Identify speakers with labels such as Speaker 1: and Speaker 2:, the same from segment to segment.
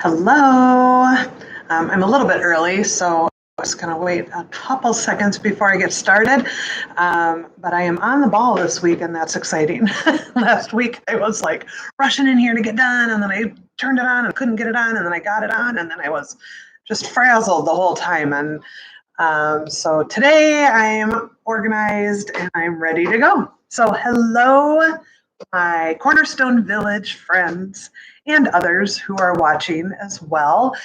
Speaker 1: Hello. I'm a little bit early, so I'm just going to wait a couple seconds before I get started. But I am on the ball this week, and that's exciting. Last week, I was like rushing in here to get done, and then I turned it on and couldn't get it on, and then I got it on, and then I was just frazzled the whole time. And so today I am organized and I'm ready to go. So hello, my Cornerstone Village friends and others who are watching as well.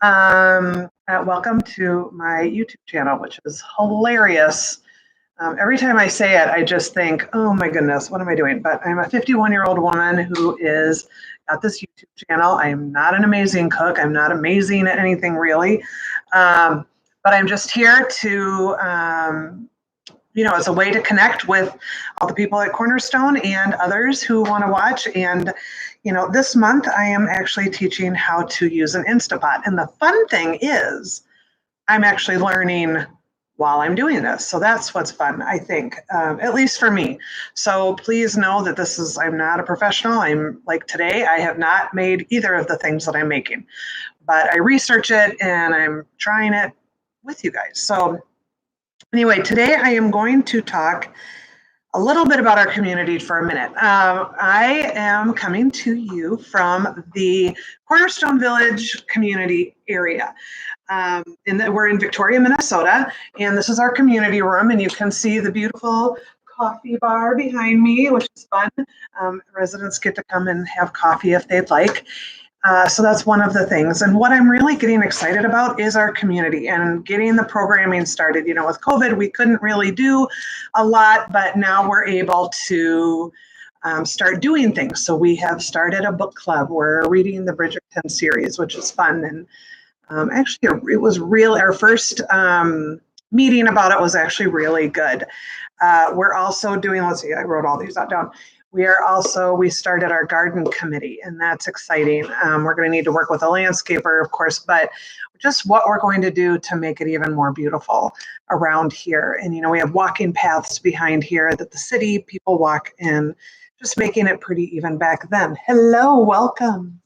Speaker 1: Welcome to my YouTube channel, which is hilarious. Every time I say it, I just think, oh my goodness, what am I doing? But I'm a 51-year-old woman who is at this YouTube channel. I am not an amazing cook. I'm not amazing at anything really. But I'm just here to as a way to connect with all the people at Cornerstone and others who want to watch. And, this month I am actually teaching how to use an Instapot. And the fun thing is I'm actually learning while I'm doing this. So that's what's fun, I think, at least for me. So please know that I'm not a professional. I'm like today, I have not made either of the things that I'm making, but I research it and I'm trying it with you guys. So anyway, today I am going to talk a little bit about our community for a minute. I am coming to you from the Cornerstone Village community area. We're in Victoria, Minnesota, and this is our community room, and you can see the beautiful coffee bar behind me, which is fun. Residents get to come and have coffee if they'd like. So that's one of the things. And what I'm really getting excited about is our community and getting the programming started. With COVID, we couldn't really do a lot, but now we're able to start doing things. So we have started a book club. We're reading the Bridgerton series, which is fun. And actually, it was our first meeting about it was actually really good. We're also doing, let's see, I wrote all these down. We started our garden committee, and that's exciting. We're going to need to work with a landscaper, of course, but just what we're going to do to make it even more beautiful around here. And, we have walking paths behind here that the city people walk in, just making it pretty even back then. Hello, welcome.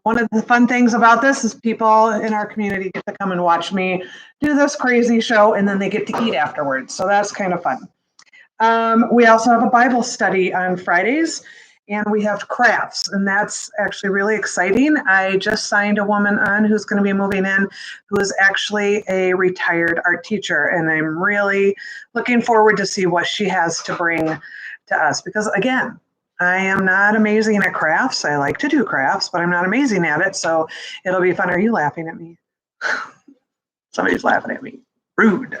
Speaker 1: One of the fun things about this is people in our community get to come and watch me do this crazy show, and then they get to eat afterwards. So that's kind of fun. We also have a Bible study on Fridays, and we have crafts, and that's actually really exciting. I just signed a woman on who's going to be moving in, who is actually a retired art teacher, and I'm really looking forward to see what she has to bring to us, because again, I am not amazing at crafts. I like to do crafts, but I'm not amazing at it, so it'll be fun. Are you laughing at me? Somebody's laughing at me. Rude.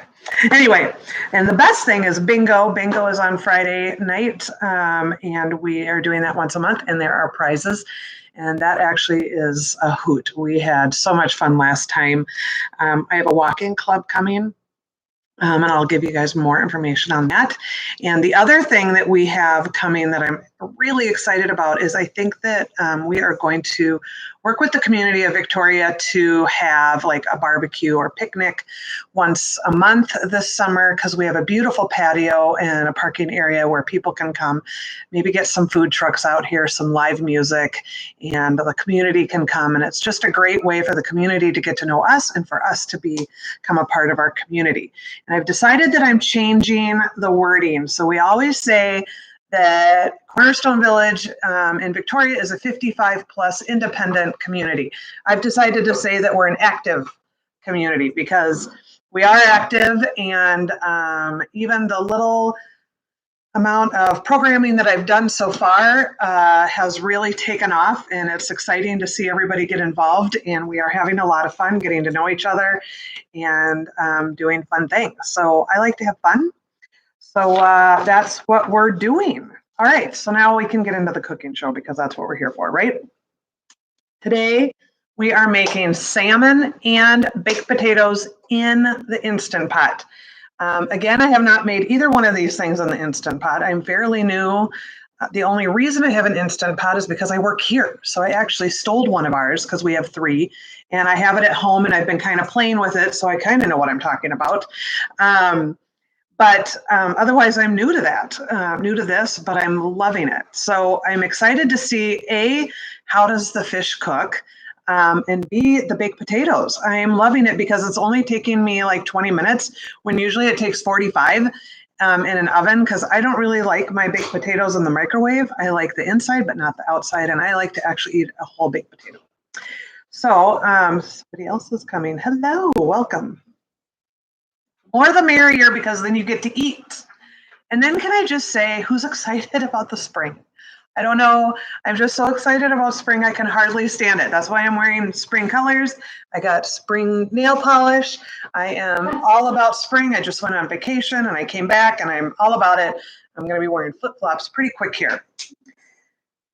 Speaker 1: Anyway, and the best thing is bingo. Bingo is on Friday night, and we are doing that once a month, and there are prizes, and that actually is a hoot. We had so much fun last time. I have a walk-in club coming, and I'll give you guys more information on that. And the other thing that we have coming that I'm really excited about is I think that we are going to work with the community of Victoria to have like a barbecue or picnic once a month this summer, because we have a beautiful patio and a parking area where people can come, maybe get some food trucks out here, some live music, and the community can come. And it's just a great way for the community to get to know us and for us to become a part of our community. And I've decided that I'm changing the wording. So we always say that Cornerstone Village in Victoria is a 55 plus independent community. I've decided to say that we're an active community because we are active, and even the little amount of programming that I've done so far has really taken off, and it's exciting to see everybody get involved, and we are having a lot of fun getting to know each other and doing fun things. So I like to have fun. So that's what we're doing. All right, so now we can get into the cooking show because that's what we're here for, right? Today, we are making salmon and baked potatoes in the Instant Pot. Again, I have not made either one of these things in the Instant Pot. I'm fairly new. The only reason I have an Instant Pot is because I work here. So I actually stole one of ours because we have 3, and I have it at home, and I've been kind of playing with it, so I kind of know what I'm talking about. But otherwise, I'm new to that, new to this, but I'm loving it. So I'm excited to see, how does the fish cook? and B, the baked potatoes. I am loving it because it's only taking me like 20 minutes when usually it takes 45 in an oven, because I don't really like my baked potatoes in the microwave. I like the inside, but not the outside. And I like to actually eat a whole baked potato. So somebody else is coming. Hello, welcome. More the merrier, because then you get to eat. And then can I just say, who's excited about the spring? I don't know. I'm just so excited about spring. I can hardly stand it. That's why I'm wearing spring colors. I got spring nail polish. I am all about spring. I just went on vacation and I came back and I'm all about it. I'm going to be wearing flip-flops pretty quick here.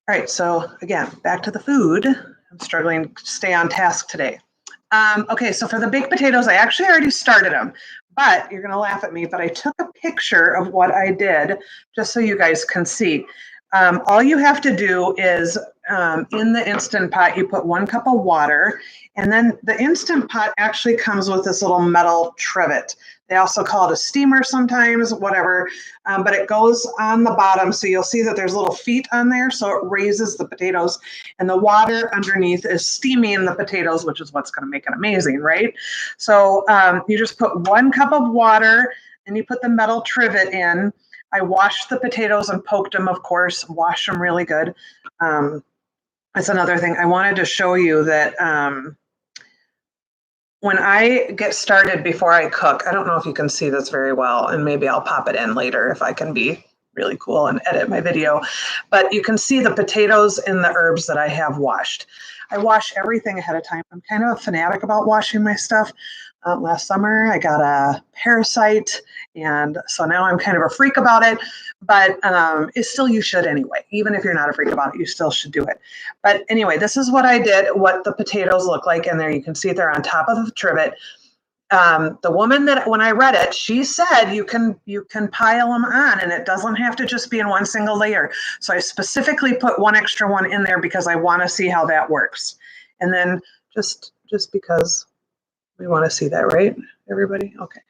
Speaker 1: All right. So again, back to the food. I'm struggling to stay on task today. Okay. So for the baked potatoes, I actually already started them, but you're going to laugh at me, but I took a picture of what I did just so you guys can see. All you have to do is in the Instant Pot, you put 1 cup of water, and then the Instant Pot actually comes with this little metal trivet. They also call it a steamer sometimes, whatever, but it goes on the bottom. So you'll see that there's little feet on there. So it raises the potatoes, and the water underneath is steaming the potatoes, which is what's going to make it amazing, right? So you just put 1 cup of water and you put the metal trivet in. I washed the potatoes and poked them, of course, washed them really good. That's another thing. I wanted to show you that when I get started before I cook, I don't know if you can see this very well, and maybe I'll pop it in later if I can be really cool and edit my video, but you can see the potatoes and the herbs that I have washed. I wash everything ahead of time. I'm kind of a fanatic about washing my stuff. Last summer, I got a parasite, and so now I'm kind of a freak about it, but it's still, you should anyway. Even if you're not a freak about it, you still should do it. But anyway, this is what I did, what the potatoes look like in there. You can see they're on top of the trivet. The woman that, when I read it, she said you can pile them on, and it doesn't have to just be in one single layer. So I specifically put 1 extra one in there because I want to see how that works. And then just because we want to see that, right? Everybody? Okay.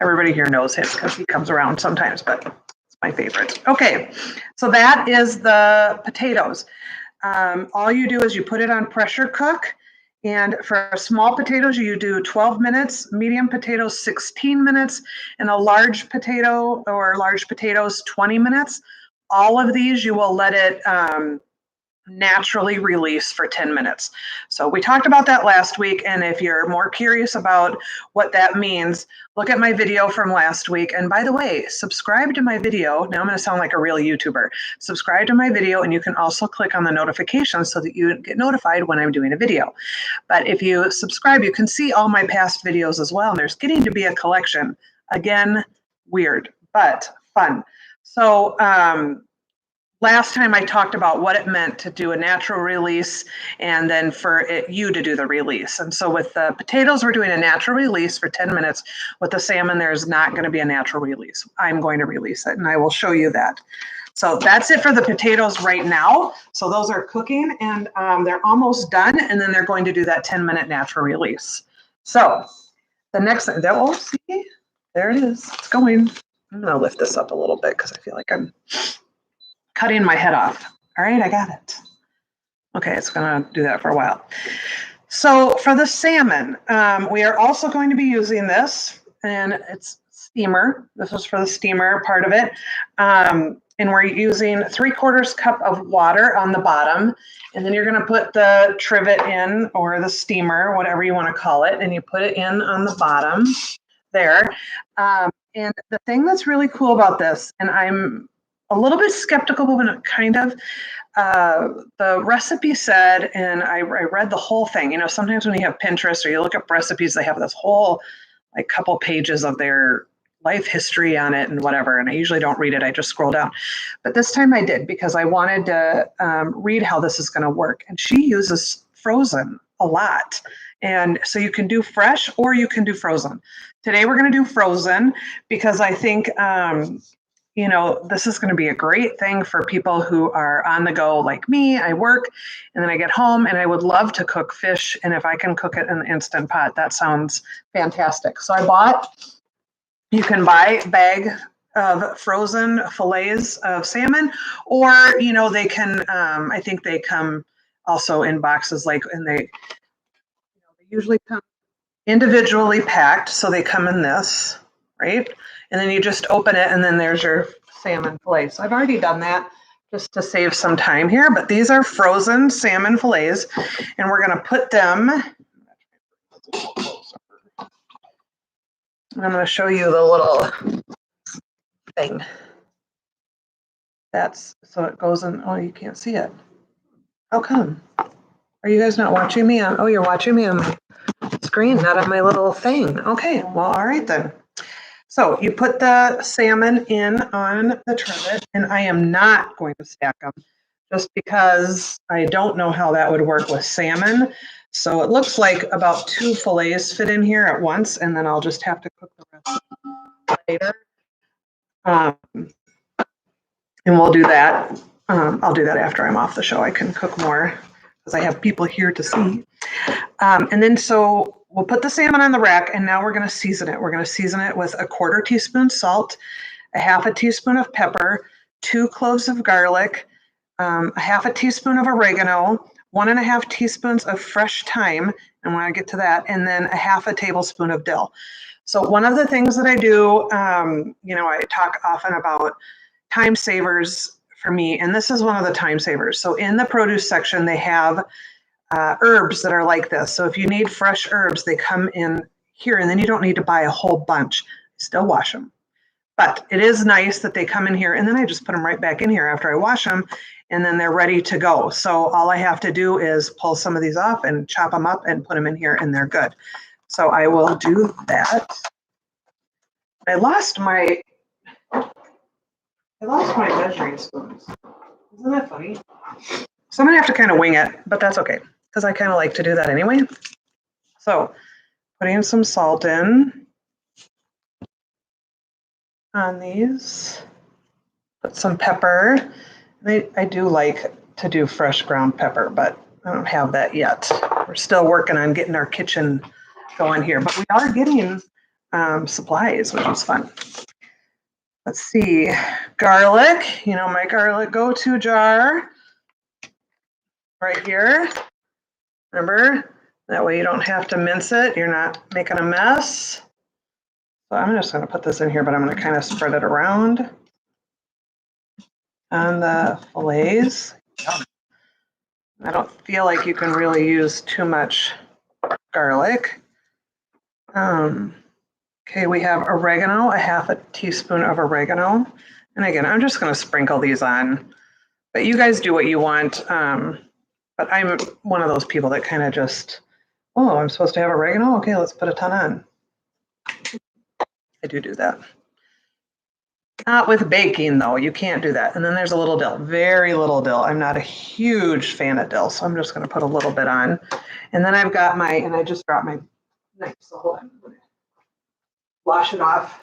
Speaker 1: Everybody here knows him because he comes around sometimes, but it's my favorite. Okay, so that is the potatoes. All you do is you put it on pressure cook. And for small potatoes, you do 12 minutes, medium potatoes, 16 minutes, and a large potato or large potatoes, 20 minutes. All of these, you will let it naturally release for 10 minutes. So we talked about that last week. And if you're more curious about what that means, look at my video from last week. And by the way, subscribe to my video. Now I'm going to sound like a real YouTuber. Subscribe to my video, and you can also click on the notifications so that you get notified when I'm doing a video. But if you subscribe, you can see all my past videos as well. And there's getting to be a collection. Again, weird, but fun. So, last time I talked about what it meant to do a natural release and then for you to do the release. And so with the potatoes, we're doing a natural release for 10 minutes. With the salmon, there's not going to be a natural release. I'm going to release it, and I will show you that. So that's it for the potatoes right now. So those are cooking, and they're almost done, and then they're going to do that 10-minute natural release. So the next thing, see, there it is. It's going. I'm going to lift this up a little bit because I feel like I'm cutting my head off. All right, I got it. Okay, it's going to do that for a while. So for the salmon, we are also going to be using this, and it's steamer. This was for the steamer part of it. And we're using 3/4 cup of water on the bottom. And then you're going to put the trivet in, or the steamer, whatever you want to call it, and you put it in on the bottom there. And the thing that's really cool about this, and I'm a little bit skeptical, but kind of, the recipe said, and I read the whole thing. You know, sometimes when you have Pinterest or you look up recipes, they have this whole like couple pages of their life history on it and whatever. And I usually don't read it. I just scroll down. But this time I did because I wanted to read how this is going to work. And she uses frozen a lot. And so you can do fresh or you can do frozen. Today we're going to do frozen because I think you know, this is going to be a great thing for people who are on the go like me. I work and then I get home, and I would love to cook fish. And if I can cook it in the Instant Pot, that sounds fantastic. So you can buy a bag of frozen fillets of salmon, or, you know, they can, I think they come also in boxes and they usually come individually packed. So they come in this, right? And then you just open it and then there's your salmon fillet. So I've already done that just to save some time here, but these are frozen salmon fillets and we're gonna put them, I'm gonna show you the little thing. So it goes in, oh, you can't see it. How come? Are you guys not watching me on, oh, you're watching me on my screen, not on my little thing. Okay, well, all right then. So you put the salmon in on the trivet, and I am not going to stack them just because I don't know how that would work with salmon. So it looks like about 2 fillets fit in here at once, and then I'll just have to cook the rest later. And we'll do that. I'll do that after I'm off the show. I can cook more because I have people here to see. And then so we'll put the salmon on the rack and now we're going to season it. We're going to season it with a 1/4 teaspoon salt, a 1/2 teaspoon of pepper, 2 cloves of garlic, a 1/2 teaspoon of oregano, 1 1/2 teaspoons of fresh thyme, and when I get to that, and then a 1/2 tablespoon of dill. So one of the things that I do, I talk often about time savers for me, and this is one of the time savers. So in the produce section, they have herbs that are like this. So if you need fresh herbs, they come in here, and then you don't need to buy a whole bunch. Still wash them. But it is nice that they come in here, and then I just put them right back in here after I wash them, and then they're ready to go. So all I have to do is pull some of these off and chop them up and put them in here, and they're good. So I will do that. I lost my measuring spoons. Isn't that funny? So I'm gonna have to kind of wing it, but that's okay, because I kind of like to do that anyway. So putting some salt in on these, put some pepper. I do like to do fresh ground pepper, but I don't have that yet. We're still working on getting our kitchen going here, but we are getting supplies, which is fun. Let's see, garlic, my garlic go-to jar right here. Remember, that way you don't have to mince it. You're not making a mess. So I'm just going to put this in here, but I'm going to kind of spread it around on the fillets. I don't feel like you can really use too much garlic. Okay, we have oregano, a 1/2 teaspoon of oregano. And again, I'm just going to sprinkle these on, but you guys do what you want. But I'm one of those people that kind of just, oh, I'm supposed to have oregano? Okay, let's put a ton on. I do that. Not with baking, though. You can't do that. And then there's a little dill, very little dill. I'm not a huge fan of dill, so I'm just going to put a little bit on. And then I've got and I just dropped my knife, so hold on. Wash it off.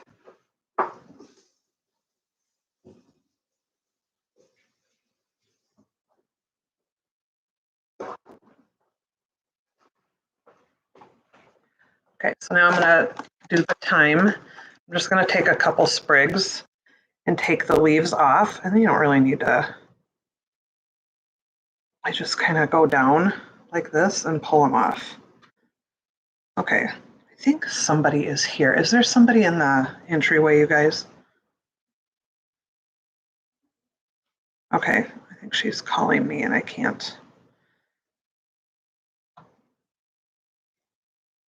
Speaker 1: Okay, so now I'm going to do the thyme. I'm just going to take a couple sprigs and take the leaves off. And then you don't really need to. I just kind of go down like this and pull them off. Okay, I think somebody is here. Is there somebody in the entryway, you guys? Okay, I think she's calling me and I can't.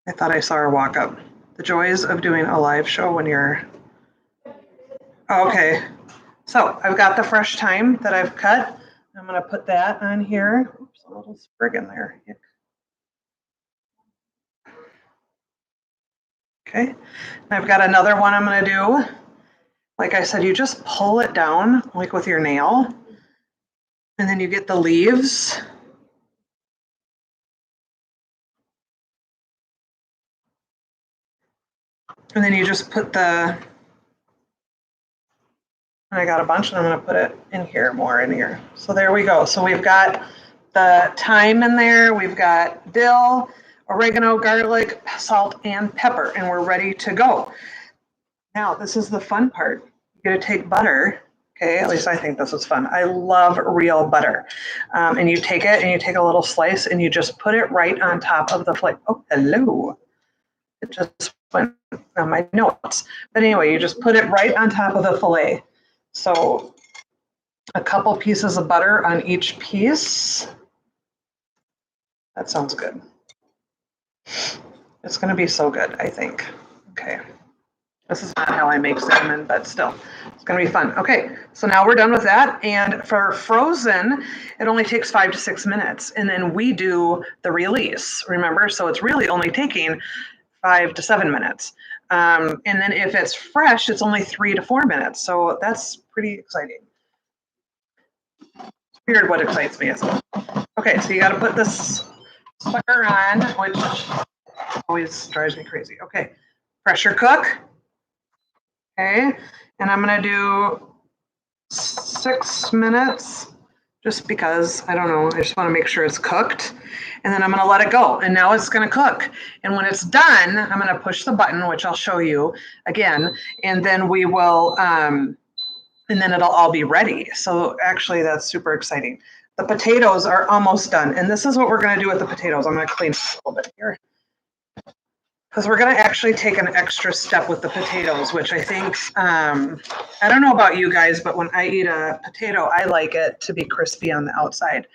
Speaker 1: I thought I saw her walk up. The joys of doing a live show when you're, oh, okay. So I've got the fresh thyme that I've cut. I'm gonna put that on here. Oops, a little sprig in there. Okay, and I've got another one I'm gonna do. Like I said, you just pull it down like with your nail, and then you get the leaves. And then you just put and I got a bunch and I'm gonna put it in here, more in here. So there we go. So we've got the thyme in there, we've got dill, oregano, garlic, salt, and pepper, and we're ready to go. Now, this is the fun part. You're gonna take butter Okay, at least I think this is fun. I love real butter. And you take it and you take a little slice and you just put it right on top of the fillet. Oh, hello. It just went on my notes. But anyway, you just put it right on top of the fillet. So a couple pieces of butter on each piece. That sounds good. It's going to be so good, I think. Okay. This is not how I make salmon, but still, it's going to be fun. Okay, so now we're done with that. And for frozen, it only takes 5 to 6 minutes. And then we do the release, remember? So it's really only taking 5 to 7 minutes. And then if it's fresh, it's only 3 to 4 minutes. So that's pretty exciting. It's weird what excites me. Okay, so you got to put this sucker on, which always drives me crazy. Okay, pressure cook. Okay, and I'm gonna do 6 minutes just because, I don't know, I just wanna make sure it's cooked. And then I'm gonna let it go. And now it's gonna cook. And when it's done, I'm gonna push the button, which I'll show you again. And then we will, and then it'll all be ready. So actually that's super exciting. The potatoes are almost done. And this is what we're gonna do with the potatoes. I'm gonna clean a little bit here. Because we're going to actually take an extra step with the potatoes, which I think, I don't know about you guys, but when I eat a potato, I like it to be crispy on the outside.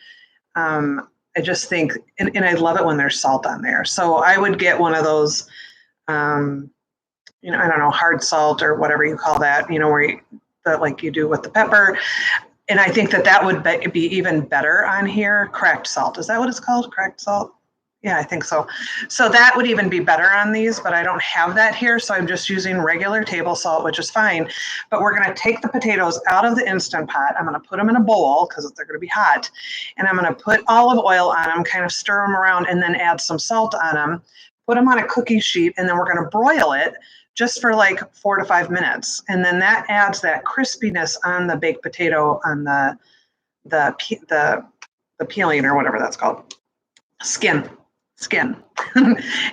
Speaker 1: I just think, and I love it when there's salt on there. So I would get one of those, you know, I don't know, hard salt or whatever you call that, you know, where you, that like you do with the pepper. And I think that that would be even better on here. Cracked salt. Is that what it's called? Cracked salt? Yeah, I think so. So that would even be better on these, but I don't have that here. So I'm just using regular table salt, which is fine. But we're going to take the potatoes out of the Instant Pot. I'm going to put them in a bowl because they're going to be hot. And I'm going to put olive oil on them, kind of stir them around, and then add some salt on them. Put them on a cookie sheet, and then we're going to broil it just for like 4 to 5 minutes. And then that adds that crispiness on the baked potato, on the peeling or whatever that's called. Skin.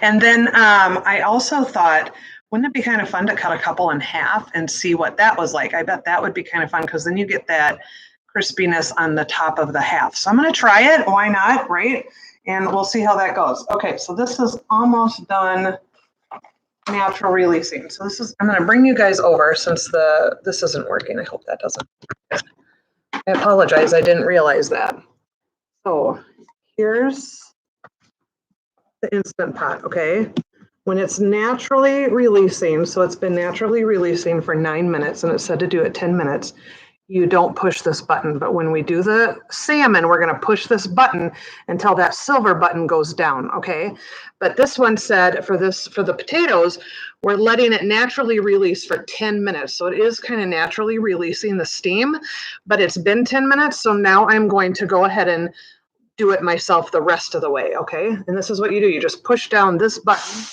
Speaker 1: And then I also thought, wouldn't it be kind of fun to cut a couple in half and see what that was like? I bet that would be kind of fun because then you get that crispiness on the top of the half. So I'm going to try it. Why not? Right? And we'll see how that goes. Okay, so this is almost done natural releasing. So this is, I'm going to bring you guys over since this isn't working. I hope that doesn't. I apologize. I didn't realize that. So here's the Instant Pot, okay? When it's naturally releasing, so it's been naturally releasing for 9 minutes and it said to do it 10 minutes, you don't push this button. But when we do the salmon, we're gonna push this button until that silver button goes down, okay? But this one said for the potatoes, we're letting it naturally release for 10 minutes. So it is kind of naturally releasing the steam, but it's been 10 minutes. So now I'm going to go ahead and do it myself the rest of the way, okay? And this is what you do. You just push down this button.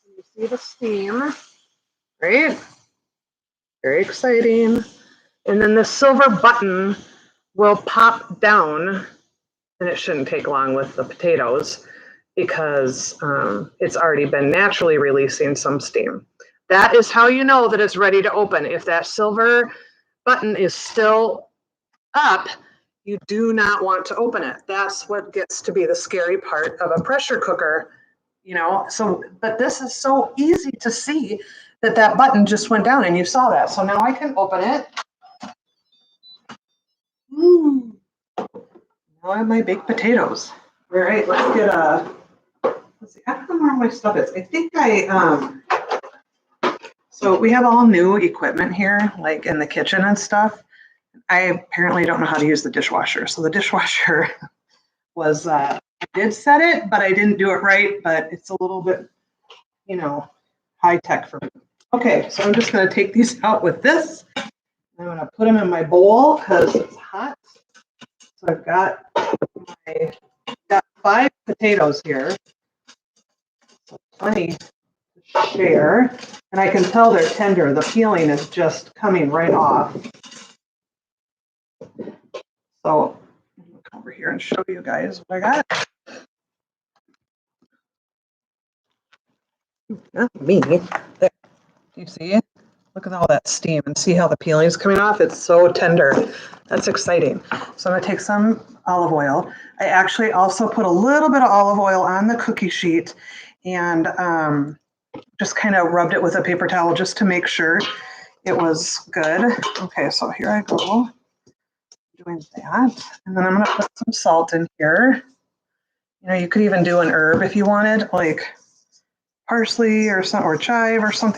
Speaker 1: You see the steam, right? Very exciting. And then the silver button will pop down, and it shouldn't take long with the potatoes because it's already been naturally releasing some steam. That is how you know that it's ready to open. If that silver button is still up, you do not want to open it. That's what gets to be the scary part of a pressure cooker, you know? So, but this is so easy to see that button just went down and you saw that. So now I can open it. Now I have my baked potatoes. All right, let's get let's see, I don't know where my stuff is. I think so we have all new equipment here, like in the kitchen and stuff. I apparently don't know how to use the dishwasher. So the dishwasher was, I did set it, but I didn't do it right, but it's a little bit, you know, high tech for me. Okay, so I'm just gonna take these out with this. I'm gonna put them in my bowl because it's hot. So I've got 5 potatoes here. So plenty to share. And I can tell they're tender. The peeling is just coming right off. So I'm gonna come over here and show you guys what I got. Not me. There. Do you see it? Look at all that steam and see how the peeling is coming off. It's so tender. That's exciting. So I'm gonna take some olive oil. I actually also put a little bit of olive oil on the cookie sheet and just kind of rubbed it with a paper towel just to make sure it was good. Okay, so here I go doing that. And then I'm gonna put some salt in here. You know, you could even do an herb if you wanted, like parsley or some or chive or something